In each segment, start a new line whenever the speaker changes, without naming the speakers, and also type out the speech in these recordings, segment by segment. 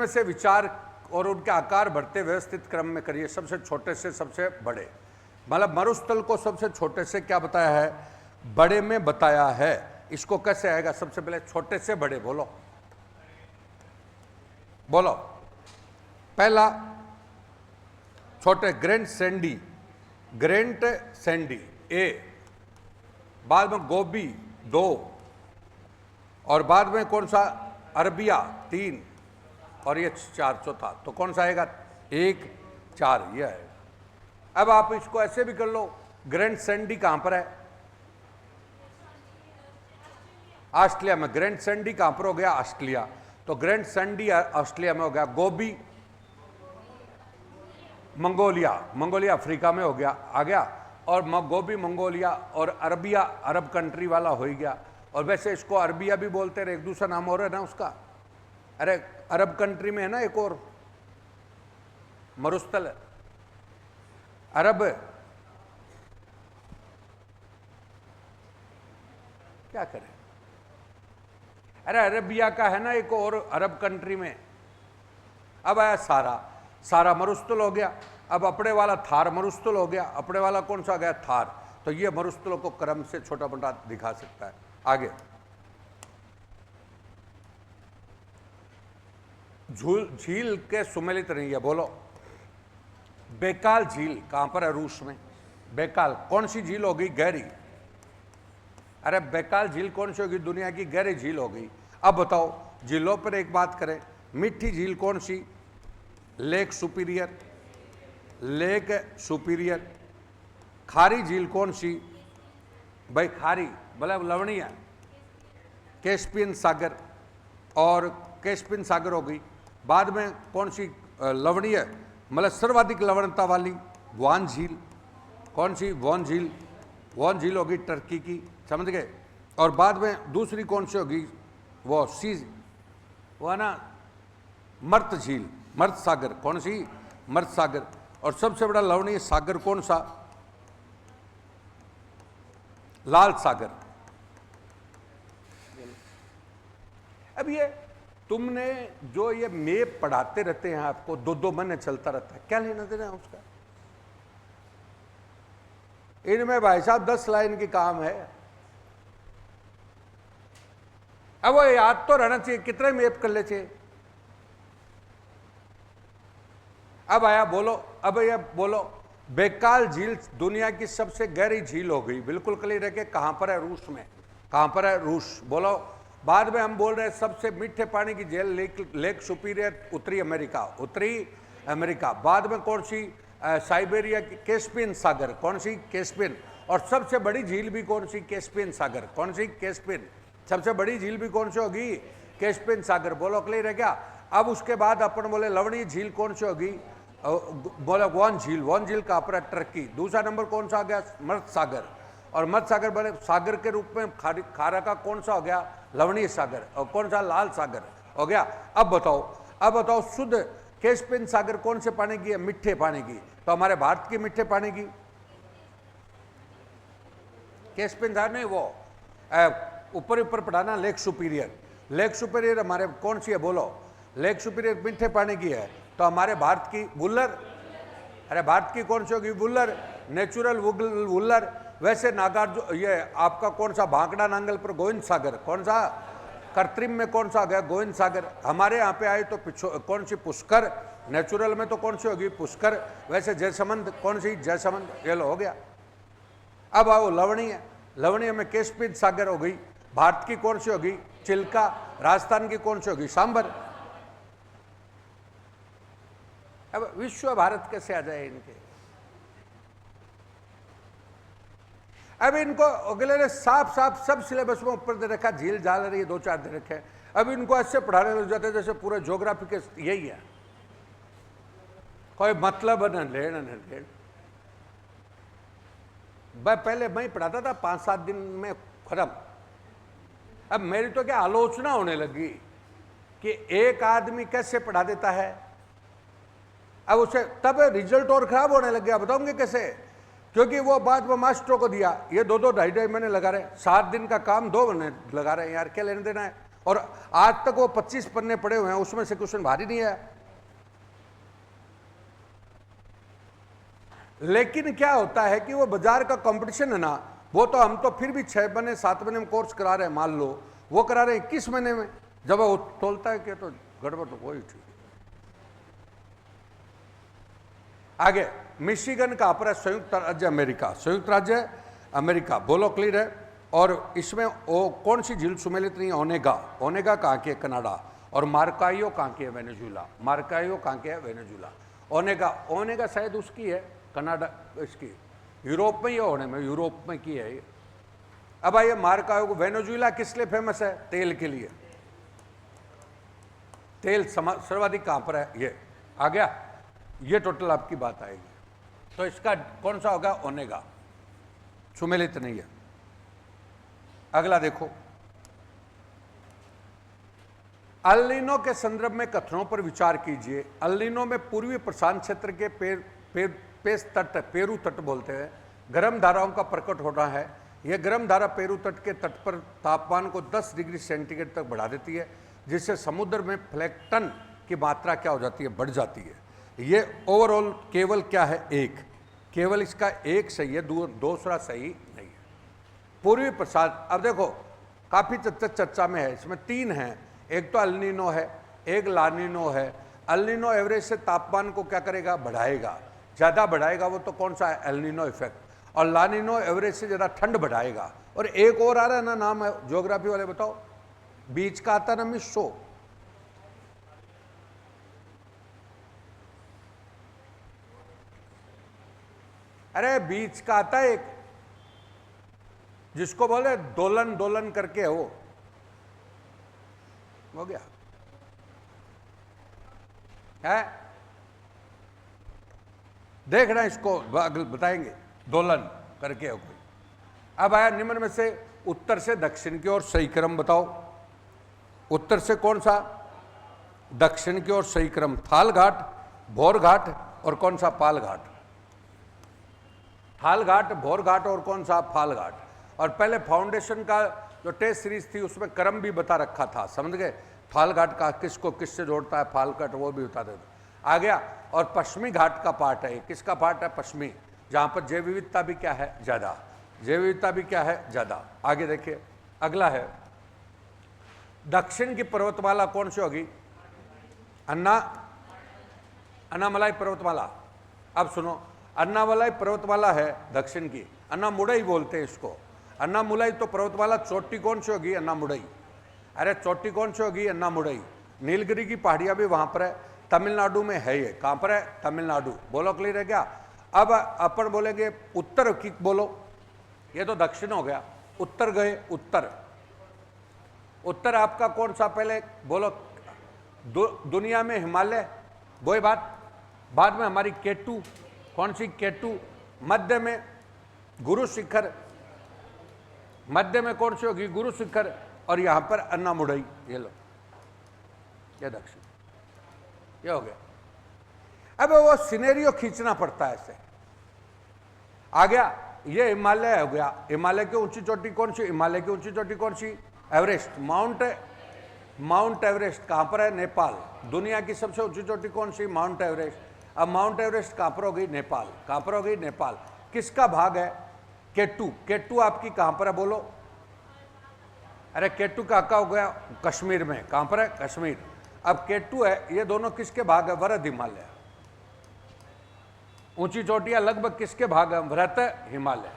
से विचार और उनके आकार बढ़ते व्यवस्थित क्रम में करिए, सबसे छोटे से सबसे बड़े। मतलब मरुस्थल को सबसे छोटे से क्या बताया है, बड़े में बताया है। इसको कैसे आएगा, सबसे पहले छोटे से बड़े बोलो, बोलो। पहला छोटे ग्रैंड सैंडी, ग्रैंड सैंडी ए, बाद में गोबी 2, और बाद में कौन सा, अरबिया 3, और ये 4 चौथा। तो कौन सा आएगा, 1 4 ये आएगा। अब आप इसको ऐसे भी कर लो, ग्रैंड सैंडी कहां पर है, ऑस्ट्रेलिया में। ग्रैंड सैंडी कहां पर हो गया, ऑस्ट्रेलिया। तो ग्रैंड सैंडी ऑस्ट्रेलिया में हो गया। गोबी मंगोलिया, मंगोलिया अफ्रीका में हो गया, आ गया। और गोबी मंगोलिया, और अरबिया अरब कंट्री वाला हो ही गया। और वैसे इसको अरबिया भी बोलते रहे, एक दूसरा नाम और है ना उसका। अरे अरब कंट्री में है ना एक और मरुस्थल, अरब, क्या करें। अरे अरबिया का है ना एक और अरब कंट्री में। अब आया सारा, सारा मरुस्थल हो गया। अब अपने वाला थार मरुस्थल हो गया। अपने वाला कौन सा गया, थार। तो ये मरुस्थलों को क्रम से छोटा मोटा दिखा सकता है। आगे झील के सुमेलित नहीं है, बोलो। बैकाल झील कहां पर है, रूस में। बैकाल कौन सी झील होगी, गहरी। अरे बैकाल झील कौन सी होगी, दुनिया की गहरी झील होगी। अब बताओ झीलों पर एक बात करें, मीठी झील कौन सी, लेक सुपीरियर, लेक सुपीरियर। खारी झील कौन सी, भाई खारी मतलब लवणीय, कैस्पियन सागर, और कैस्पियन सागर हो गई। बाद में कौन सी लवणीय, मतलब सर्वाधिक लवणता वाली, वान झील। कौन सी, वॉन झील। वॉन झील होगी टर्की की, समझ गए। और बाद में दूसरी कौन सी होगी, वो सी, वो है ना मर्त झील, मर्त सागर। कौन सी, मर्त सागर। और सबसे बड़ा लवणीय सागर कौन सा, लाल सागर। अब ये तुमने जो ये मैप पढ़ाते रहते हैं आपको, 2-2 महीने चलता रहता है, क्या लेना देना है उसका। इनमें भाई साहब 10 लाइन की काम है। अब वो याद तो रहना चाहिए, कितने मैप कर ले चाहिए। अब आया बोलो, अब ये बोलो, बैकाल झील दुनिया की सबसे गहरी झील हो गई, बिल्कुल क्लियर है कि कहां पर है, रूस में। कहां पर है, रूस, बोलो। बाद में हम बोल रहे हैं सबसे मीठे पानी की झील लेक सुपीरियर, उत्तरी अमेरिका, उत्तरी अमेरिका। बाद में कौन सी, साइबेरिया की कैस्पियन सागर। कौन सी, कैस्पियन। और सबसे बड़ी झील भी कौन सी, कैस्पियन सागर। कौन सी, कैस्पियन। सबसे बड़ी झील भी कौन सी होगी, कैस्पियन सागर। बोलो क्लियर है क्या। अब उसके बाद अपन बोले लवणीय झील कौन सी होगी, बोला वॉन झील। वॉन झील कहां पर है, टर्की। दूसरा नंबर कौन सा आ गया, मर्त सागर। और मर्त सागर बड़े सागर के रूप में खारा का कौन सा हो गया, लवणीय सागर। और कौन सा, लाल सागर हो गया। अब बताओ शुद्ध कैस्पियन सागर कौन से पानी की है, मीठे पानी की। तो हमारे भारत की मीठे पानी की कैस्पियन सागर नहीं, वो ऊपर ऊपर पढ़ाना, लेक सुपीरियर। लेक सुपीरियर हमारे कौन सी है, बोलो। लेक सुपीरियर मीठे पानी की है। तो हमारे भारत की वुल्लर। अरे भारत की कौन सी होगी, वुल्लर, नेचुरल वुल्लर। वैसे नागार्जुन, ये आपका कौन सा, भांकड़ा नांगल पर गोविंद सागर। कौन सा, कृत्रिम में कौन सा आ गया, गोविंद सागर। हमारे यहाँ पे आए तो कौन सी, पुष्कर। नेचुरल में तो कौन सी होगी, पुष्कर। वैसे जयसमंद, कौन सी, जयसमंद। ये लो हो गया। अब आओ लवणीय, लवणीय में कैस्पियन सागर हो गई। भारत की कौन सी होगी, चिल्का। राजस्थान की कौन सी होगी, सांबर। अब विश्व भारत कैसे आ जाए इनके। अब इनको अगले ने साफ साफ सब सिलेबस में ऊपर दे रखा, झील झाल रही है, 2-4 दे रखे। अब इनको ऐसे पढ़ाने लग जाते जैसे पूरे ज्योग्राफी के यही है, कोई मतलब न लेन न देन। भाई पहले मैं ही पढ़ाता था, 5-7 दिन में खत्म। अब मेरी तो क्या आलोचना होने लगी कि एक आदमी कैसे पढ़ा देता है। अब उसे तब रिजल्ट और खराब होने लग गया, बताऊंगे कैसे। क्योंकि वो बाद में मास्टरों को दिया, ये 2-2 ढाई-ढाई महीने लगा रहे, 7 दिन का काम 2 महीने लगा रहे हैं यार, क्या लेने देना है। और आज तक वो 25 पन्ने पड़े हुए हैं, उसमें से क्वेश्चन भारी नहीं आया। लेकिन क्या होता है कि वो बाजार का कंपटीशन है ना, वो तो हम तो फिर भी 6 महीने 7 महीने में कोर्स करा रहे हैं, मान लो वो करा रहे हैं 21 महीने में, जब वो तोलता है कि तो गड़बड़ तो कोई ठीक। आगे, मिशिगन कहां पर है? संयुक्त राज्य अमेरिका, संयुक्त राज्य अमेरिका, बोलो क्लियर है। और इसमें वो कौन सी झील सुमेलित नहीं है? ओनेगा, ओनेगा कहां की है? कनाडा। और मार्काइयो कहां की है? वेनेजुला, मार्काइयो कहां की है? वेनेजुला। ओनेगा, ओनेगा शायद उसकी है, कनाडा इसकी, यूरोप में ही होने में, यूरोप में की है ये। अब आइए मार्काइयो, वेनेजुला किस लिए फेमस है? तेल के लिए। तेल सर्वाधिक कहां पर है? ये आ गया, ये टोटल आपकी बात आएगी। तो इसका कौन सा होगा? ओनेगा, सुमेलित नहीं है। अगला देखो, अल नीनो के संदर्भ में कथनों पर विचार कीजिए। अल नीनो में पूर्वी प्रशांत क्षेत्र के पेस तट, पेरू तट बोलते हैं, गर्म धाराओं का प्रकट होना है। यह गर्म धारा पेरू तट के तट पर तापमान को 10 डिग्री सेंटीग्रेड तक बढ़ा देती है, जिससे समुद्र में प्लैंकटन की मात्रा क्या हो जाती है? बढ़ जाती है। ये ओवरऑल केवल क्या है? एक, केवल इसका एक सही है, दूसरा सही नहीं है। पूर्वी प्रशांत, अब देखो काफी चर्चा में है, इसमें 3 हैं, एक तो अल नीनो है, एक ला नीनो है। अल नीनो एवरेज से तापमान को क्या करेगा? बढ़ाएगा, ज्यादा बढ़ाएगा, वो तो कौन सा है? El Nino effect. और ला नीनो एवरेज से ज्यादा ठंड बढ़ाएगा। और एक और आ रहा है ना, नाम है ज्योग्राफी वाले, बताओ, बीच का आता ना मिसो, अरे बीच का आता है एक, जिसको बोले दोलन दोलन करके हो गया है, देखना इसको बताएंगे, दोलन करके हो कोई। अब आया निम्न में से उत्तर से दक्षिण की ओर सही क्रम बताओ। उत्तर से कौन सा? दक्षिण की ओर सही क्रम, थाल घाट, भोर घाट और कौन सा? पाल घाट। थाल घाट, भोर घाट और कौन सा? फाल घाट। और पहले फाउंडेशन का जो टेस्ट सीरीज थी उसमें क्रम भी बता रखा था, समझ गए? थाल घाट का किसको किससे जोड़ता है, फाल घाट वो भी बता देता आ गया। और पश्चिमी घाट का पार्ट है, किसका पार्ट है? पश्चिमी, जहां पर जैव विविधता भी क्या है? ज्यादा, जैव विविधता भी क्या है? ज्यादा। आगे देखिए, अगला है, दक्षिण की पर्वतमाला कौन सी होगी? अन्नामलाई पर्वतमाला। अब सुनो, अन्नामलाई पर्वतमाला है दक्षिण की, अन्नामुड़ई बोलते हैं इसको। अन्नामुलाई तो पर्वतमाला, चोटी कौन सी होगी? अन्नामुड़ई। अरे चोटी कौन सी होगी? अन्नामुड़ई। नीलगिरी की पहाड़ियां भी वहां पर है, तमिलनाडु में है ये। कहां पर है? तमिलनाडु। बोलो क्लियर है क्या? अब अपन बोलेंगे उत्तर की, बोलो, ये तो दक्षिण हो गया, उत्तर गए, उत्तर, उत्तर आपका कौन सा? पहले बोलो, दुनिया में हिमालय, वही बात, बाद में हमारी केटू, कौन सी? केटू। मध्य में गुरु शिखर, मध्य में कौन सी होगी? गुरु शिखर। और यहां पर अन्नामुड़ई, ये लो, ये दक्षिण, ये हो गया। अब वो सिनेरियो खींचना पड़ता है ऐसे। आ गया, ये हिमालय हो गया। हिमालय की ऊंची चोटी कौन सी? हिमालय की ऊंची चोटी कौन सी? एवरेस्ट, माउंट एवरेस्ट कहां पर है? नेपाल। दुनिया की सबसे ऊंची चोटी कौन सी? Mount Everest. अब माउंट एवरेस्ट कहां पर हो गई? नेपाल। कहां पर हो गई? नेपाल। किसका भाग है? केटू। केटू आपकी कहां पर है? बोलो, अरे केटू का हो गया कश्मीर में। कहां पर है? कश्मीर। अब केटू है, ये दोनों किसके भाग है? वरद हिमालय। ऊंची चोटियां लगभग किसके भाग है? वृहत हिमालय,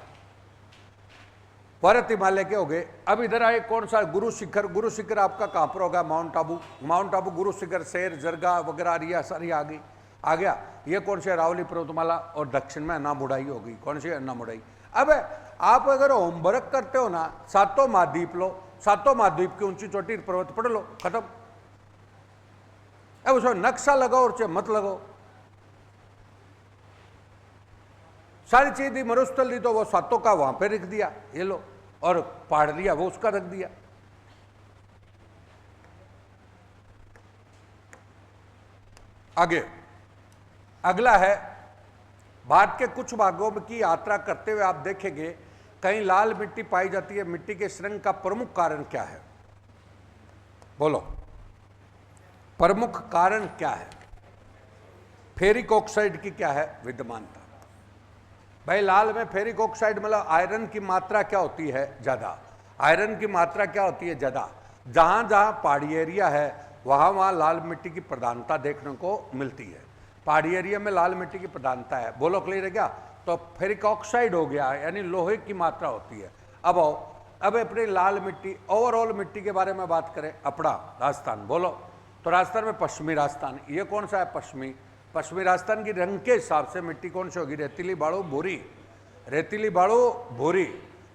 वरद हिमालय के हो गए। अब इधर आए कौन सा? गुरु शिखर। गुरु शिखर आपका कहां पर होगा? माउंट आबू। माउंट आबू, गुरु शिखर, शेर, जरगा वगैरह रिया सारी आ गई। आ गया, ये कौन सी? अरावली पर्वतमाला। और दक्षिण में अन्नामुड़ई होगी। कौन सी? अन्नामुड़ई। अब आप अगर होमवर्क करते हो ना, सातों महाद्वीप लो, सातों महाद्वीप की ऊंची चोटी पर्वत पढ़ लो, खत्म। अब उसमें नक्शा लगाओ और चाहे मत लगाओ, सारी चीज दी, मरुस्थल दी तो वो सातों का वहां पे रख दिया, ये लो, और पहाड़ दिया वो उसका रख दिया। आगे अगला है, भारत के कुछ भागों की यात्रा करते हुए आप देखेंगे कहीं लाल मिट्टी पाई जाती है। मिट्टी के इस रंग का प्रमुख कारण क्या है? बोलो, प्रमुख कारण क्या है? फेरिक ऑक्साइड की क्या है विद्यमानता? भाई लाल में फेरिक ऑक्साइड मतलब आयरन की मात्रा क्या होती है? ज्यादा। आयरन की मात्रा क्या होती है? ज्यादा। जहां जहां पहाड़ी एरिया है वहां वहां लाल मिट्टी की प्रधानता देखने को मिलती है। पहाड़ी एरिया में लाल मिट्टी की प्रधानता है। बोलो क्लियर है क्या? तो फेरिक ऑक्साइड हो गया, यानी लोहे की मात्रा होती है। अब आओ, अब अपनी लाल मिट्टी, ओवरऑल मिट्टी के बारे में बात करें। अपना राजस्थान बोलो, तो राजस्थान में पश्चिमी राजस्थान, ये कौन सा है? पश्चिमी। पश्चिमी राजस्थान की रंग के हिसाब से मिट्टी कौन सी होगी? रेतीली, बालू, भूरी। रेतीली, बालू, भूरी।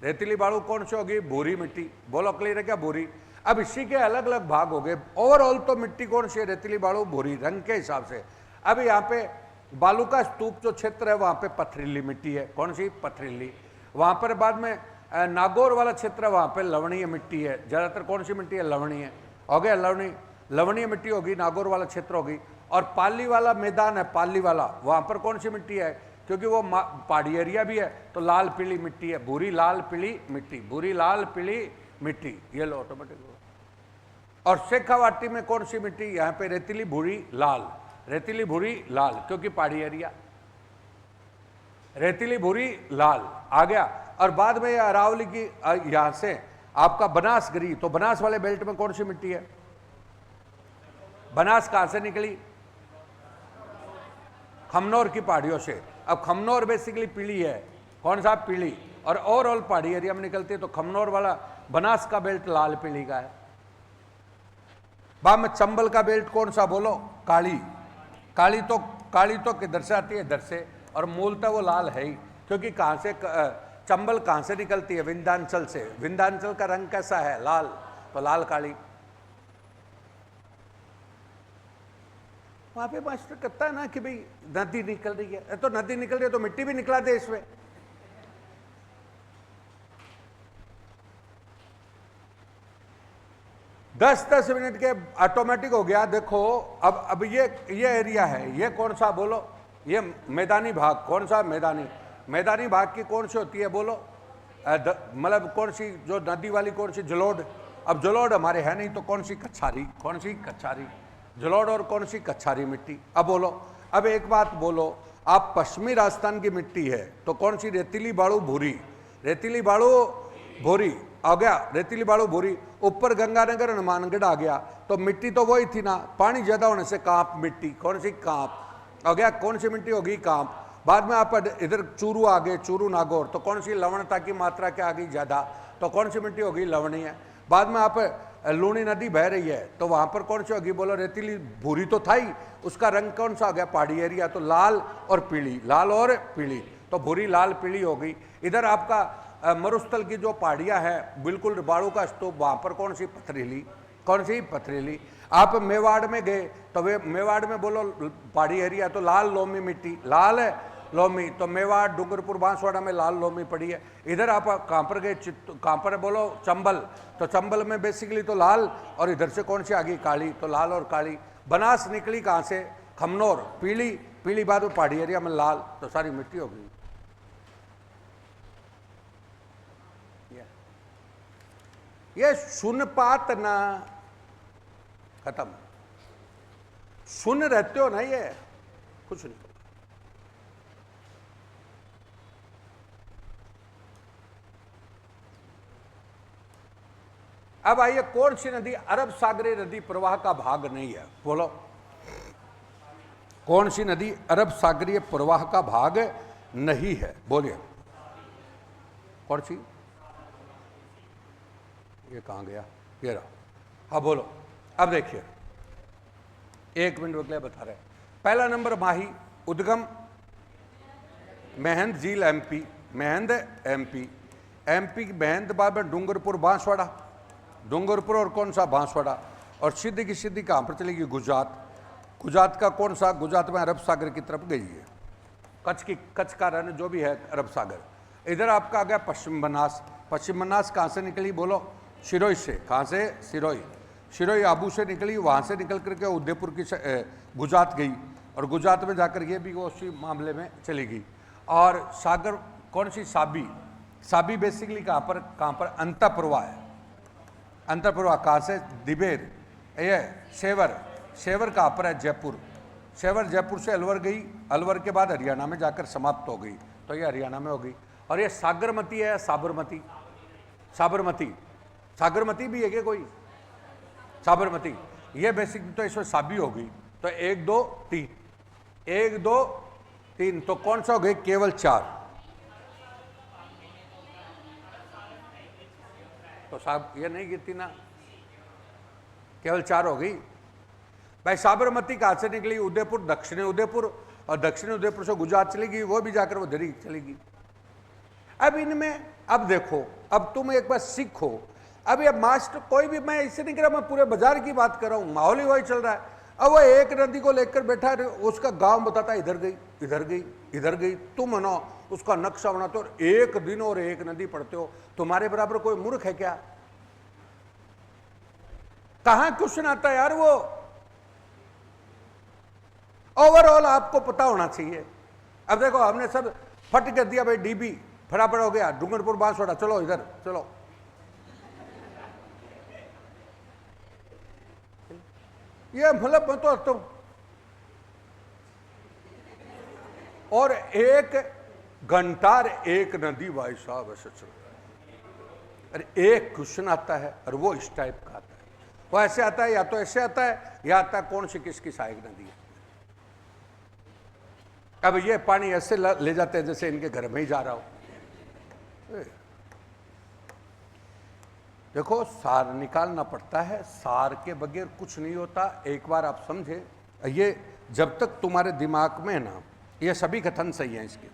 रेतीली, बालू कौन सी होगी? भूरी मिट्टी। बोलो क्लियर है क्या? भूरी। अब इसी के अलग अलग भाग हो गए। ओवरऑल तो मिट्टी कौन सी है? रेतीली, बालू, भूरी, रंग के हिसाब से। अब यहाँ पे बालू का स्तूप जो क्षेत्र है वहां पे पथरीली मिट्टी है। कौन सी? पथरीली। वहां पर बाद में नागौर वाला क्षेत्र है, वहां पे लवणीय मिट्टी है। ज्यादातर कौन सी मिट्टी है? लवणीय। हो गया लवणीय मिट्टी होगी, नागौर वाला क्षेत्र होगी। और पाली वाला मैदान है, पाली वाला, वहां पर कौन सी मिट्टी है? क्योंकि वो पहाड़ी एरिया भी है, तो लाल पीली मिट्टी है। भूरी लाल पीली मिट्टी, भूरी लाल पीली मिट्टी, ये लो ऑटोमेटिक। और शेखावाटी में कौन सी मिट्टी? यहाँ पे रेतीली, भूरी, लाल। रेतीली, भूरी, लाल, क्योंकि पहाड़ी एरिया। रेतीली, भूरी, लाल आ गया। और बाद में अरावली की यहां से आपका बनासगिरी, तो बनास वाले बेल्ट में कौन सी मिट्टी है? बनास कहां से निकली? खमनौर की पहाड़ियों से। अब खमनौर बेसिकली पीली है। कौन सा? पीली। और ओवरऑल पहाड़ी एरिया में निकलती है, तो खमनौर वाला बनास का बेल्ट लाल पीली का है। बाद में चंबल का बेल्ट कौन सा? बोलो, काली। काली तो किधर से आती है? इधर से। और मूलतः वो लाल है ही, क्योंकि कहां से चंबल कहां से निकलती है? विंध्याचल से। विंध्याचल का रंग कैसा है? लाल, तो लाल काली। वहां पे मास्टर कहता है ना कि भाई नदी निकल रही है, तो नदी निकल रही है तो मिट्टी भी निकला दे इसमें। दस मिनट के ऑटोमेटिक हो गया। देखो अब ये एरिया है, ये कौन सा? बोलो, ये मैदानी भाग। कौन सा? मैदानी भाग की कौन सी होती है? बोलो, मतलब कौन सी? जो नदी वाली कौन सी? जलोढ़। अब जलोढ़ हमारे है नहीं, तो कौन सी? कच्छारी। कौन सी? कच्छारी। जलोढ़ और कौन सी? कच्छारी मिट्टी। अब बोलो, अब एक बात बोलो, आप पश्चिमी राजस्थान की मिट्टी है तो कौन सी? रेतीली, बालू, भूरी। रेतीली, बालू, भूरी आ गया। रेतीली, बालू, भूरी। ऊपर गंगानगर, हनुमानगढ़ आ गया, तो मिट्टी तो वही थी ना, पानी ज्यादा होने से कांप मिट्टी। कौन सी? कांप आ गया। कौन सी मिट्टी होगी? कांप। बाद में आप इधर चूरू आ गए, चूरू, नागौर, तो कौन सी? लवणता की मात्रा क्या आ गई? ज्यादा, तो कौन सी मिट्टी होगी? लवणीय। बाद में आप लूणी नदी बह रही है, तो वहां पर कौन सी होगी? बोलो, रेतीली, भूरी तो था ही, उसका रंग कौन सा आ गया? पहाड़ी एरिया, तो लाल और पीली, लाल और पीली, तो भूरी, लाल, पीली हो गई। इधर आपका मरुस्थल की जो पहाड़ियां हैं, बिल्कुल बालू का स्तूप, वहां पर कौन सी? पथरीली। कौन सी? पथरीली। आप मेवाड़ में गए तो वे मेवाड़ में बोलो पहाड़ी एरिया, तो लाल लोमी मिट्टी, लाल लोमी, तो मेवाड़, डूंगरपुर, बांसवाड़ा में लाल लोमी पड़ी है। इधर आप कहां पर गए? कहां पर? बोलो, चंबल, तो चंबल में बेसिकली तो लाल, और इधर से कौन सी आ गई? काली, तो लाल और काली। बनास निकली कहां से? खमनौर, पीली, पीली बाद में पहाड़ी एरिया में लाल, तो सारी मिट्टी हो गई। ये सुनपात ना खत्म। सुन रहते हो ना, ये कुछ नहीं। अब आइए, कौन सी नदी अरब सागरीय नदी प्रवाह का भाग नहीं है? बोलो, कौन सी नदी अरब सागरीय प्रवाह का भाग नहीं है? बोलिए, कौन सी? ये कहां गया? ये रहा। हाँ बोलो। अब देखिए, 1 मिनट के लिए बता रहे। पहला नंबर माही, उद्गम महंद झील, एमपी, महंद एमपी, एमपी की महंद, बाद में डूंगरपुर, बांसवाड़ा, डूंगरपुर और कौन सा? बांसवाड़ा। और सीधी की सीधी कहां पर चलेगी? गुजरात। गुजरात का कौन सा? गुजरात में अरब सागर की तरफ गई है। कच्छ का रन जो भी है अरब सागर। इधर आपका आ गया पश्चिम बनास। पश्चिम बनास कहां से निकली? बोलो, सिरोही से। कहां से? सिरोही। सिरोही आबू से निकली, वहां से निकल करके उदयपुर की गुजरात गई, और गुजरात में जाकर ये भी उसी मामले में चली गई। और सागर कौन सी? साबी। साबी बेसिकली कहां पर? अंतःप्रवाह है। अंतःप्रवाह कहां से? दिबेर। ये सेवर, सेवर कहाँ पर है? जयपुर। सेवर जयपुर से अलवर गई, अलवर के बाद हरियाणा में जाकर समाप्त हो गई, तो ये हरियाणा में हो गई। और ये सागरमती है, साबरमती, साबरमती, सागरमती भी है क्या कोई? साबरमती, ये बेसिक तो इसमें साबी हो गई, तो 1 2 3, 1 2 3, तो कौन सा हो गई? केवल 4। तो साहब ये नहीं गिरती ना, केवल 4 हो गई भाई। साबरमती कहाँ से निकली? उदयपुर, दक्षिणी उदयपुर, और दक्षिणी उदयपुर से गुजरात चलेगी, वो भी जाकर वो दरी चलेगी। अब इनमें, अब देखो, अब तुम एक बार सीखो। अब ये मास्टर कोई भी, मैं इससे नहीं कह रहा, मैं पूरे बाजार की बात कर रहा हूं, माहौल ही वही चल रहा है। अब वो एक नदी को लेकर बैठा है, उसका गांव बताता है इधर गई, इधर गई, इधर गई, तुम है ना उसका नक्शा बनाते हो और एक दिन और एक नदी पढ़ते हो। तुम्हारे बराबर कोई मूर्ख है क्या? कहां क्वेश्चन आता है यार? वो ओवरऑल आपको पता होना चाहिए। अब देखो, हमने सब फट कर दिया भाई, डीबी फटाफट हो गया, डूंगरपुर बांसवाड़ा, चलो इधर चलो। ये मतलब मैं तो और एक घंटार एक नदी भाई साहब ऐसे चल रहा है। अरे एक क्वेश्चन आता है और वो इस टाइप का आता है, वो ऐसे आता है, या तो ऐसे आता है, या आता है कौन सी किसकी सहायक नदी है। अब ये पानी ऐसे ले जाते हैं जैसे इनके घर में ही जा रहा हो। देखो, सार निकालना पड़ता है, सार के बगैर कुछ नहीं होता। एक बार आप समझे, ये जब तक तुम्हारे दिमाग में है ना, ये सभी कथन सही हैं इसके,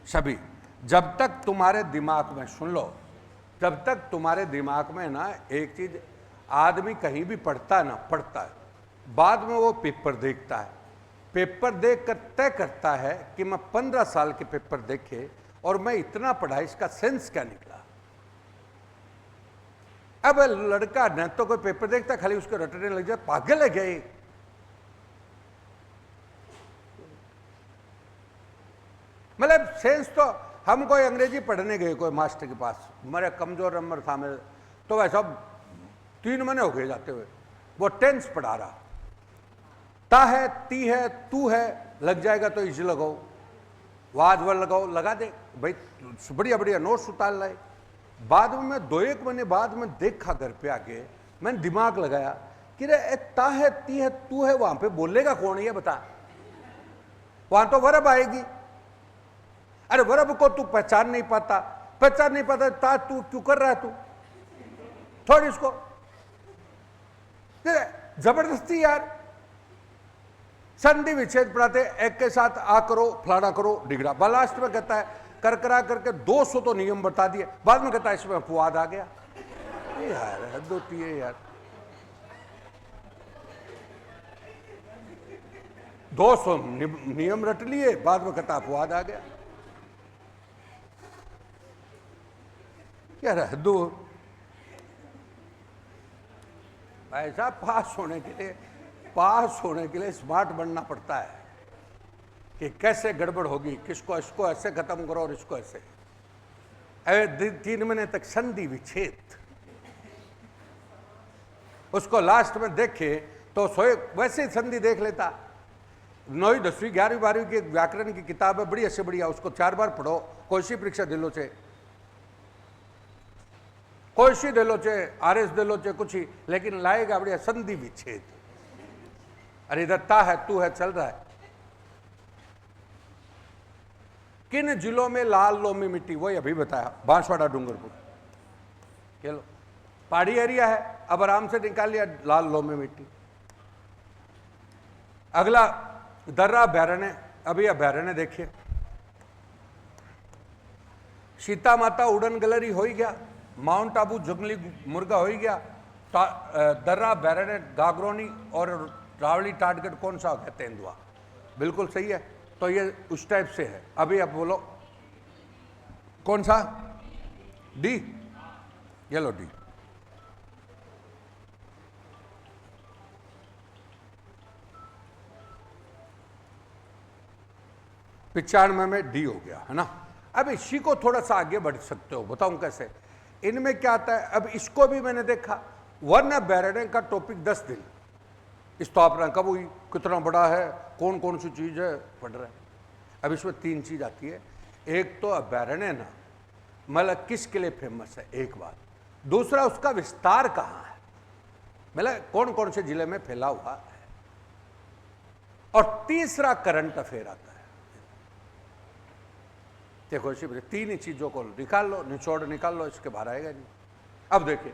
सभी, जब तक तुम्हारे दिमाग में, सुन लो, जब तक तुम्हारे दिमाग में ना एक चीज, आदमी कहीं भी पढ़ता है ना, पढ़ता है, बाद में वो पेपर देखता है, पेपर देख कर तय करता है कि मैं 15 साल के पेपर देखे और मैं इतना पढ़ा, इसका सेंस क्या निकला। अब लड़का न तो कोई पेपर देखता, खाली उसको रटने लग जाए, पागल है क्या ये? मतलब सेंस तो, हम कोई अंग्रेजी पढ़ने गए कोई मास्टर के पास, मेरा कमजोर नंबर था मेरे, तो वैसा 3 महीने हो गए जाते हुए, वो टेंस पढ़ा रहा, ता है, ती है, तू है, लग जाएगा तो इज लगाओ, वाद वर लगाओ, लगा दे भाई, बढ़िया बढ़िया नोट्स उतार लाए। बाद में मैं 2-1 महीने बाद में देखा घर पे आके, मैंने दिमाग लगाया कि रे ता है, ती है, तू है, वहां पे बोलेगा कौन है ये बता? वहां तो वर्ब आएगी। अरे वर्ब को तू पहचान नहीं पाता, पहचान नहीं पाता, ता तू क्यों कर रहा है? तू छोड़ इसको, जबरदस्ती यार। संधि विच्छेद पढ़ाते, एक के साथ आ करो, फलाना करो, डिगड़ा, लास्ट में कहता है कर करा करके 200 तो नियम बता दिए, बाद में कहता है इसमें अपवाद आ गया। यार हद होती है यार, 200 नियम रट लिए, बाद में कहता अपवाद आ गया। यार हद। ऐसा पास होने के लिए स्मार्ट बनना पड़ता है कि कैसे गड़बड़ होगी, किसको, इसको ऐसे खत्म करो और इसको ऐसे। 3 महीने तक संधि विच्छेद, उसको लास्ट में देखे तो सोए वैसे संधि देख लेता। 9वीं 10वीं 11वीं 12वीं की व्याकरण की किताब है, बढ़िया से बढ़िया, उसको 4 बार पढ़ो, कोई सी परीक्षा दे लो चे, कोई सी दे लो चे, RS दे लो चे, कुछ ही, लेकिन लाएगा बढ़िया संधि विच्छेद। अरे इधर ता है, तू है, चल रहा है। किन जिलों में लाल लोमी मिट्टी, वही अभी बताया, बांसवाड़ा, डूंगरपुर, चलो पहाड़ी एरिया है, अब आराम से निकाल लिया लाल लोमी मिट्टी। अगला दर्रा अभ्यारण्य, अभी अभ्यारण्य देखिए, सीता माता उड़न गैलरी हो ही गया, माउंट आबू जंगली मुर्गा हो ही गया, दर्रा अभ्यारण्य गागरोनी और रावली टाटगढ़ कौन सा है? तेंदुआ, बिल्कुल सही है। तो ये उस टाइप से है। अभी आप बोलो कौन सा? डी, ये लो डी। पिचानवे में डी हो गया है ना। अब इसी को थोड़ा सा आगे बढ़ सकते हो, बताऊं कैसे। इनमें क्या आता है, अब इसको भी मैंने देखा, वरना बैरने का टॉपिक 10 दिन स्थापना कब हुई, कितना बड़ा है, कौन कौन सी चीज है, पढ़ रहे हैं। अब इसमें 3 चीज आती है। एक तो अभ्यारण्य ना मतलब किसके लिए फेमस है, एक बात। दूसरा उसका विस्तार कहाँ है, मतलब कौन कौन से जिले में फैला हुआ है। और तीसरा करंट अफेयर आता है। देखो इसी 3 ही चीजों को निकाल लो, निचोड़ निकाल लो, इसके बाहर आएगा नहीं। अब देखिए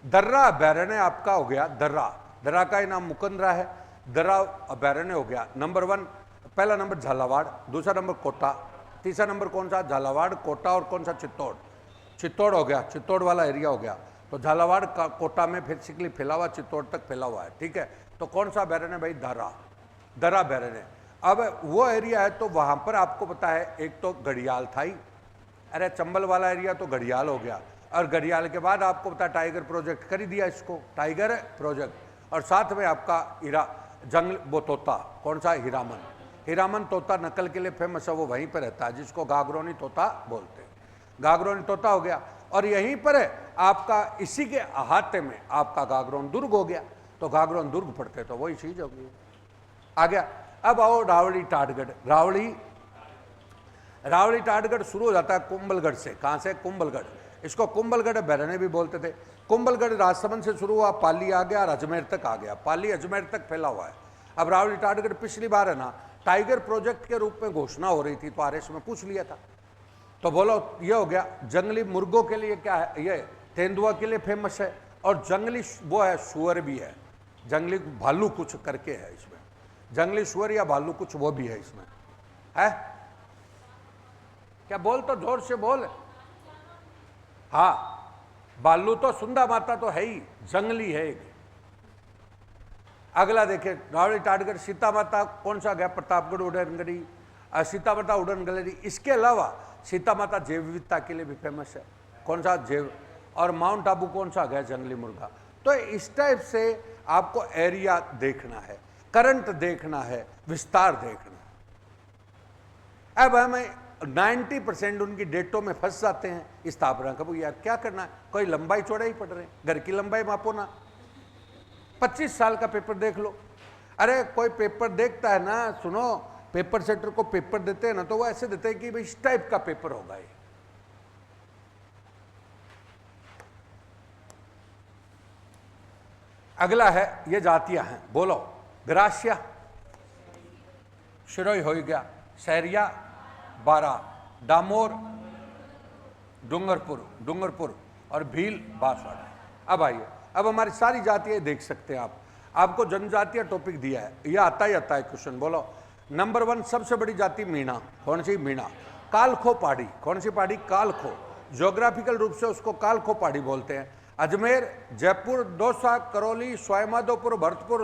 दर्रा अभ्यारण्य आपका हो गया, दर्रा का ही नाम मुकंदरा है। दर्रा अभ्यारण्य हो गया नंबर 1, पहला नंबर झालावाड़, दूसरा नंबर कोटा, तीसरा नंबर कौन सा, झालावाड़, कोटा और कौन सा, चित्तौड़ हो गया, चित्तौड़ वाला एरिया हो गया। तो झालावाड़ का कोटा में बेसिकली फैला हुआ, चित्तौड़ तक फैला हुआ है, ठीक है। तो कौन सा अभ्यारण्य भाई, दर्रा अभ्यारण्य। अब वो एरिया है तो वहां पर आपको पता है एक तो घड़ियाल था ही, अरे चंबल वाला एरिया तो घड़ियाल हो गया, और घड़ियाल के बाद आपको पता टाइगर प्रोजेक्ट कर ही दिया इसको, टाइगर प्रोजेक्ट। और साथ में आपका जंगल वो तोता, कौन सा, हीरामन तोता नकल के लिए फेमस है, वो वहीं पर रहता है, जिसको गागरोनी तोता बोलते हैं। गागरोनी तोता हो गया, और यहीं पर है आपका, इसी के अहाते में आपका गागरोन दुर्ग हो गया। तो गागरोन दुर्ग पड़ते तो वही चीज होगी। आ गया। अब आओ रावड़ी टाटगढ़। रावड़ी टाटगढ़ शुरू हो जाता है कुंभलगढ़ से। कहां से, कुंभलगढ़। इसको कुंभलगढ़ अभ्यारण्य भी बोलते थे। कुंभलगढ़ राजसमंद से शुरू हुआ, पाली आ गया और अजमेर तक आ गया, पाली अजमेर तक फैला हुआ है। अब रावड़ी टाटगढ़ पिछली बार है ना टाइगर प्रोजेक्ट के रूप में घोषणा हो रही थी, तो आरएस में पूछ लिया था। तो बोलो ये हो गया। जंगली मुर्गों के लिए क्या है, ये तेंदुआ के लिए फेमस है, और जंगली वो है, सुअर भी है, जंगली भालू कुछ करके है इसमें, जंगली सुअर या भालू कुछ वो भी है इसमें, है क्या, बोल तो जोर से बोल। हाँ भालू तो सुंदा माता तो है ही, जंगली है एक। अगला देखिए रावड़ी टाटगढ़, सीता माता कौन सा गया, प्रतापगढ़ उड़नगली, सीता माता उड़नगली। इसके अलावा सीता माता जैव विविधता के लिए भी फेमस है, कौन सा, जैव। और माउंट आबू कौन सा गया, जंगली मुर्गा। तो इस टाइप से आपको एरिया देखना है, करंट देखना है, विस्तार देखना है। अब हमें 90% उनकी डेटों में फंस जाते हैं स्थापना कब, यार क्या करना है, कोई लंबाई चौड़ाई पढ़ रहे हैं, घर की लंबाई मापो ना। 25 साल का पेपर देख लो। अरे कोई पेपर देखता है ना, सुनो, पेपर सेटर को पेपर देते हैं ना, तो वो ऐसे देते हैं कि भाई इस टाइप का पेपर होगा ये। अगला है, ये जातियां हैं, बोलो। ग्रासिया, शिरोई हो गया, सहरिया, बारा, डामोर, डूंगरपुर और भील, बांसवाड़ा। अब आइए, अब हमारी सारी जातियां देख सकते हैं आप। आपको जनजातीय टॉपिक दिया है, ये आता ही आता है क्वेश्चन। बोलो नंबर 1 सबसे बड़ी जाति मीणा, कौन सी, मीणा। कालखो पहाड़ी, कौन सी पहाड़ी, कालखो, ज्योग्राफिकल रूप से उसको कालखो पहाड़ी बोलते हैं। अजमेर, जयपुर, दौसा, करौली, सवाईमाधोपुर, भरतपुर,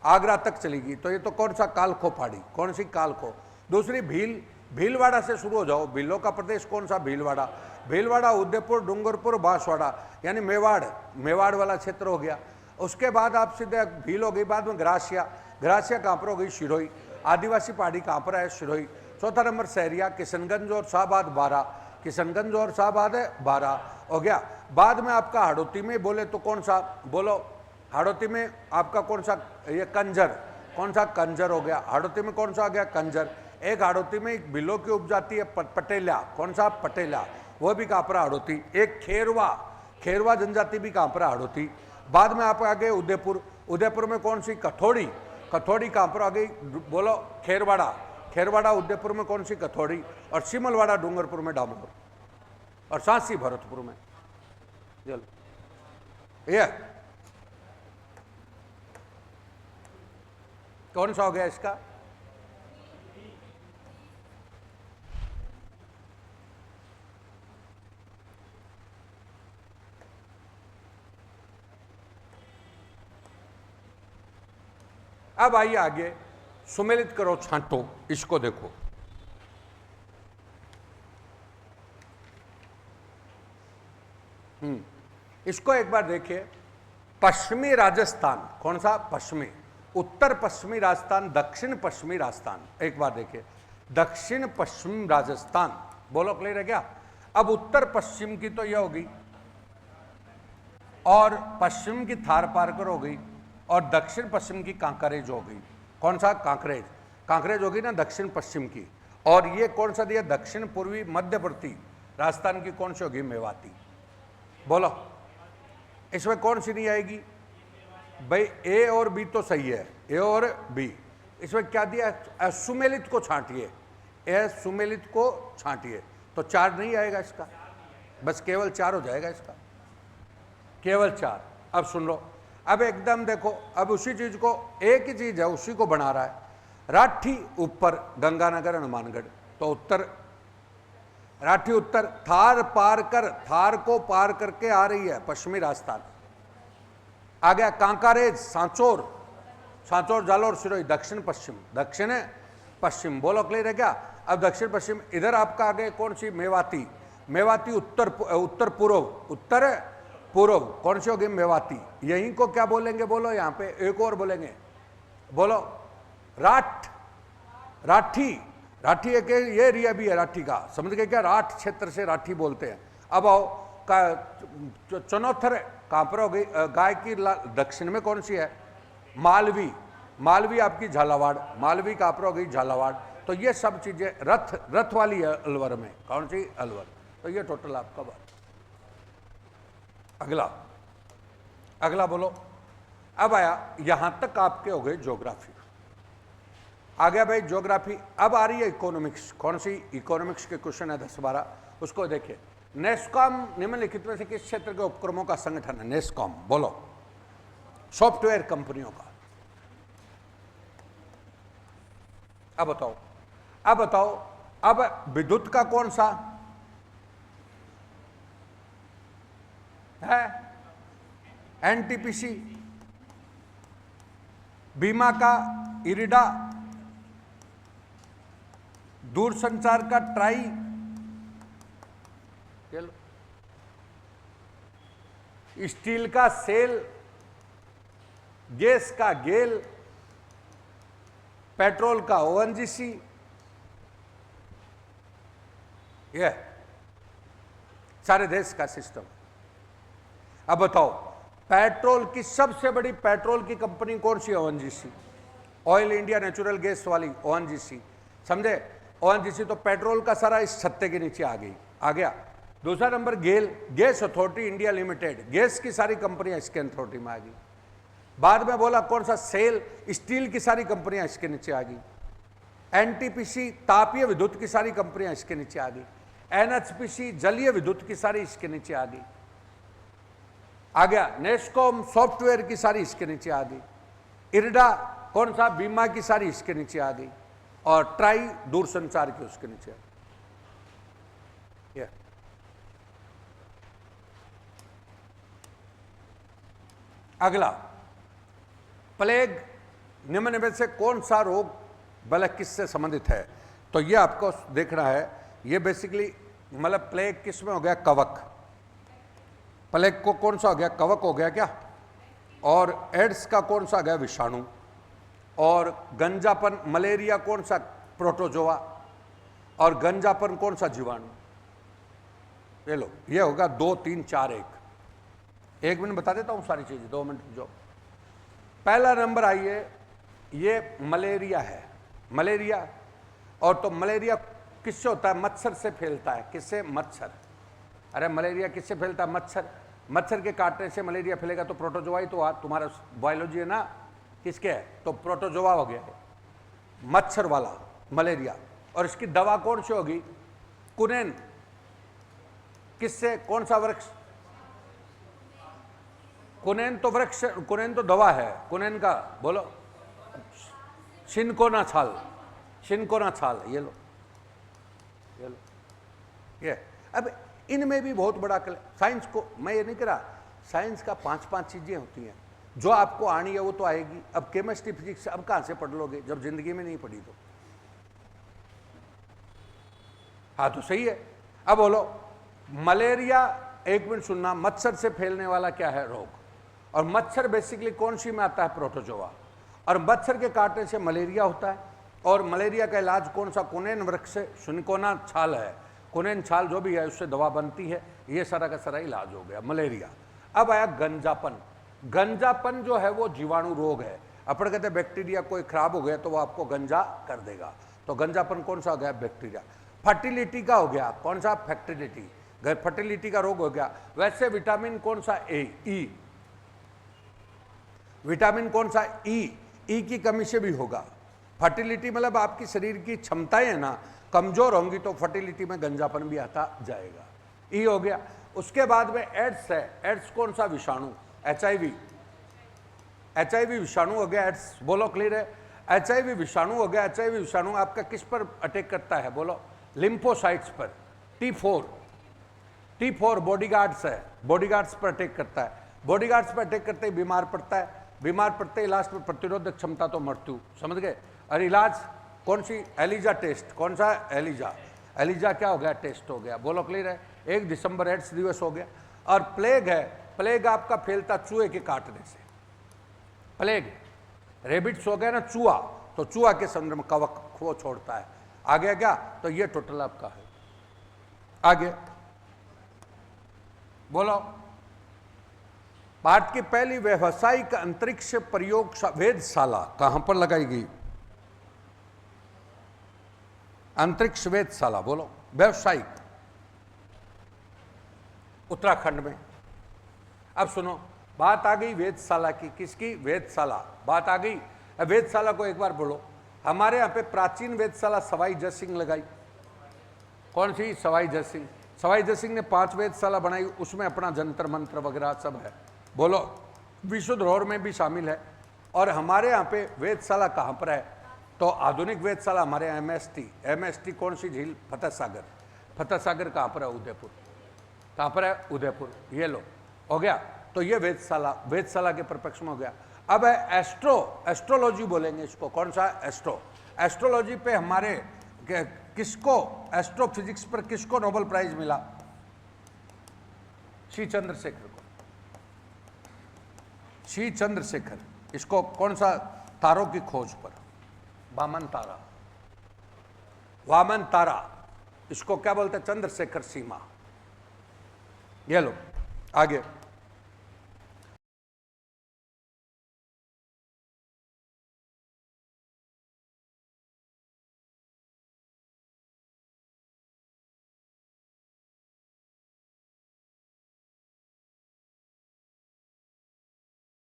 आगरा तक चलेगी। तो ये तो कौन सा, कालखो पहाड़ी, कौन सी, कालखो। दूसरी भील, भीलवाड़ा से शुरू हो जाओ, भीलों का प्रदेश कौन सा, भीलवाड़ा, उदयपुर, डूंगरपुर, बांसवाड़ा, यानी मेवाड़ वाला क्षेत्र हो गया। उसके बाद आप सीधे भील हो गई, बाद में ग्रासिया कहाँ पर हो गई, शिरोई। आदिवासी पहाड़ी कहाँ पर है, शिरोई। चौथा नंबर सहरिया, किशनगंज और शाहबाद, बारा हो गया। बाद में आपका हाड़ौती में बोले तो कौन सा, बोलो हाड़ौती में आपका कौन सा, ये कंजर, कौन सा, कंजर हो गया। हाड़ौती में कौन सा आ गया, कंजर। एक हाड़ौती में एक बिलो की उपजाति है पटेला, कौन सा, पटेला, वो भी कहाँ पर, हाड़ौती। एक खेरवा जनजाति भी कहाँ पर, हाड़ौती। बाद में आप आ गए उदयपुर में कौन सी, कथौड़ी कहाँ पर आ गई, बोलो खेरवाड़ा उदयपुर में कौन सी, कथौड़ी। और सिमलवाड़ा डूंगरपुर में डामोर, और सांसी भरतपुर में। चलो ये कौन सा हो गया इसका, अब आइए आगे, सुमेलित करो, छांटो, इसको देखो। इसको एक बार देखिए। पश्चिमी राजस्थान, कौन सा, पश्चिमी, उत्तर पश्चिमी राजस्थान, दक्षिण पश्चिमी राजस्थान। एक बार देखिए, दक्षिण पश्चिम राजस्थान, बोलो क्लियर है क्या। अब उत्तर पश्चिम की तो यह होगी, और पश्चिम की थार पारकर हो गई और दक्षिण पश्चिम की कांकरेज हो गई। कौन सा? कांकरेज। कांकरेज होगी ना दक्षिण पश्चिम की। और ये कौन सा दिया? दक्षिण पूर्वी मध्यवर्ती राजस्थान की कौन सी होगी? मेवाती। बोलो इसमें कौन सी नहीं आएगी भाई? ए और बी तो सही है, ए और बी। इसमें क्या दिया? सुमेलित को छांटिए, ए सुमेलित को छांटिए, तो 4 नहीं आएगा इसका, बस केवल 4 हो जाएगा इसका, केवल 4। अब सुन लो, अब एकदम देखो, अब उसी चीज को, एक ही चीज है उसी को बना रहा है। राठी ऊपर, गंगानगर हनुमानगढ़, तो उत्तर, राठी उत्तर, थार पार कर, थार को पार करके आ रही है पश्चिमी राजस्थान। आ गया कांकारेज, सांचौर, सांचौर जालोर सिरोही, दक्षिण पश्चिम, दक्षिण पश्चिम। बोलो क्लियर है क्या? अब दक्षिण पश्चिम इधर आपका आ गए कौन सी? मेवाती। मेवाती उत्तर, उत्तर पूर्व, उत्तर पूर्व कौन सी होगी? मेवाती। यहीं को क्या बोलेंगे? बोलो यहाँ पे एक और बोलेंगे, बोलो राठ, राठी। राठी एक ये एरिया भी है राठी का, समझ गए क्या? राठ क्षेत्र से राठी बोलते हैं। अब आओ चनौथर कहाँ पर हो गई? गाय की दक्षिण में कौन सी है? मालवी। मालवी आपकी झालावाड़, मालवी कहाँ पर हो गई? झालावाड़। तो ये सब चीजें रथ वाली है अलवर में, कौन सी? अलवर। तो ये टोटल आपका बात। अगला, अगला बोलो। अब आया यहां तक आपके हो गए ज्योग्राफी। आ गया भाई ज्योग्राफी। अब आ रही है इकोनॉमिक्स। कौन सी? इकोनॉमिक्स के क्वेश्चन है 10-12, उसको देखिए। नेस्कॉम निम्नलिखित में से किस क्षेत्र के उपक्रमों का संगठन है? नेस्कॉम, बोलो। सॉफ्टवेयर कंपनियों का। अब बताओ, अब बताओ, अब विद्युत का कौन सा है? एनटीपीसी। बीमा का इरिडा। दूरसंचार का ट्राई। स्टील का सेल। गैस का गेल। पेट्रोल का ओएनजीसी। यह सारे देश का सिस्टम। अब बताओ पेट्रोल की सबसे बड़ी पेट्रोल की कंपनी कौन सी है? ONGC, oil India natural gas वाली ओएनजीसी, समझे? ओएनजीसी तो पेट्रोल का सारा इस छत्ते के नीचे आ गई, आ गया। दूसरा number GAIL, gas authority India limited, gas की सारी कंपनियां इसके अथॉरिटी में आ गई। बाद में बोला कौन सा? सेल, स्टील की सारी कंपनियां इसके नीचे आ गई। एनटीपीसी, तापीय विद्युत की सारी कंपनियां इसके नीचे आ गई। एनएचपीसी, जलीय विद्युत की सारी इसके नीचे आ गई। आ गया नेस्कॉम, सॉफ्टवेयर की सारी इसके नीचे आ गई। इरडा कौन सा? बीमा की सारी इसके नीचे आ गई। और ट्राई दूरसंचार की उसके नीचे। अगला, प्लेग निम्न में से कौन सा रोग बल्कि किससे संबंधित है? तो ये आपको देखना है। ये बेसिकली मतलब प्लेग किस में हो गया? कवक। प्लेग को कौन सा हो गया? कवक हो गया क्या? और एड्स का कौन सा गया? विषाणु। और गंजापन, मलेरिया कौन सा? प्रोटोजोआ। और गंजापन कौन सा? जीवाणु। ये लो, ये होगा 2, 3, 4, 1 मिनट बता देता हूं सारी चीजें, 2 मिनट जो। पहला नंबर आइए, ये मलेरिया है। मलेरिया, और तो मलेरिया किससे होता है? मच्छर से फैलता है। किससे? मच्छर। अरे मलेरिया किससे फैलता है? मच्छर। मच्छर के काटने से मलेरिया फैलेगा, तो प्रोटोजोआ ही तो तुम्हारा बायोलॉजी है ना, किसके है? तो प्रोटोजोआ हो गया, मच्छर वाला मलेरिया। और इसकी दवा कौन सी होगी? कुनेन। किससे? कौन सा वृक्ष? कुनेन तो वृक्ष, कुनेन तो दवा है। कुनेन का बोलो। शिनकोना छाल, शिनकोना छाल। ये लो, ये लो, ये। अब इनमें भी बहुत बड़ा साइंस को मैं ये नहीं कह रहा, साइंस का 5-5 चीजें होती हैं जो आपको आनी है वो तो आएगी। अब केमिस्ट्री फिजिक्स अब कहां से पढ़ लोगे जब जिंदगी में नहीं पढ़ी तो? हाँ तो सही है। अब बोलो मलेरिया, 1 मिनट सुनना, मच्छर से फैलने वाला क्या है? रोग। और मच्छर बेसिकली कौन सी में आता है? प्रोटोजोआ। और मच्छर के काटने से मलेरिया होता है। और मलेरिया का इलाज कौन सा? कुनेन वृक्ष से, शिनकोना छाल है, कुनेन छाल जो भी है उससे दवा बनती है। ये सारा का सारा इलाज हो गया मलेरिया। अब आया गंजापन। गंजापन जो है वो जीवाणु रोग है। अपन कहते हैं बैक्टीरिया कोई खराब हो गया तो वो आपको गंजा कर देगा, तो गंजापन कौन सा हो गया? बैक्टीरिया। फर्टिलिटी का हो गया, कौन सा? फर्टिलिटी, फर्टिलिटी का रोग हो गया। वैसे विटामिन कौन सा? ई। विटामिन कौन सा? ई की कमी से भी होगा। फर्टिलिटी मतलब आपकी शरीर की क्षमताएं है ना कमजोर होंगी तो फर्टिलिटी में गंजापन भी आता जाएगा। ई हो गया। उसके बाद में एड्स है। एड्स कौन सा? विषाणु। एचआईवी विषाणु हो गया एड्स। बोलो क्लियर है? एचआईवी विषाणु हो गया। एचआईवी विषाणु आपका किस पर अटैक करता है? बोलो, लिम्फोसाइट्स पर। T4 बॉडीगार्ड्स है, बॉडीगार्ड्स पर अटैक करता है। बॉडीगार्ड्स पर अटैक करते ही बीमार पड़ता है, बीमार पड़ते ही लास्ट में प्रतिरोधक क्षमता तो मृत्यु। समझ गए? और इलाज कौन सी? Elijah test. कौन सा? एलिजा क्या हो गया? टेस्ट हो गया। बोलो क्लियर है? 1 दिसंबर एड्स दिवस हो गया। और प्लेग है। प्लेग आपका फैलता चूहे के काटने से। प्लेग, रेबिट्स हो गया ना चूहा, तो चूहा के संदर्भ में कवक वो छोड़ता है। आ गया क्या? तो ये टोटल आपका है। आगे बोलो, भारत की पहली व्यावसायिक अंतरिक्ष प्रयोग वेधशाला कहां पर लगाई गई? अंतरिक्ष वेधशाला बोलो, व्यावसायिक, उत्तराखंड में। अब सुनो, बात आ गई वेधशाला की। किसकी? वेधशाला। बात आ गई। वेधशाला को एक बार बोलो। हमारे यहाँ पे प्राचीन वेधशाला सवाई जय सिंह लगाई। कौन सी? सवाई जय सिंह। सवाई जय सिंह ने 5 वेधशाला बनाई, उसमें अपना जंतर मंत्र वगैरह सब है। बोलो, विश्व धरोहर में भी शामिल है। और हमारे यहाँ पे वेधशाला कहाँ पर है? तो आधुनिक वेधशाला हमारे यहाँ एमएसटी कौन सी झील? फतेह सागर। फतेह सागर कहाँ पर है? उदयपुर। कहाँ पर है? उदयपुर। ये लो, हो गया। तो ये वेधशाला के परिप्रेक्ष्य में हो गया। अब है एस्ट्रोलॉजी बोलेंगे इसको। कौन सा? एस्ट्रोलॉजी पे हमारे किसको, एस्ट्रोफिजिक्स पर किसको नोबेल प्राइज मिला? श्री चंद्रशेखर को। श्री चंद्रशेखर। इसको कौन सा? तारों की खोज पर। वामन तारा, इसको क्या बोलते हैं? चंद्रशेखर सीमा। ये लो आगे।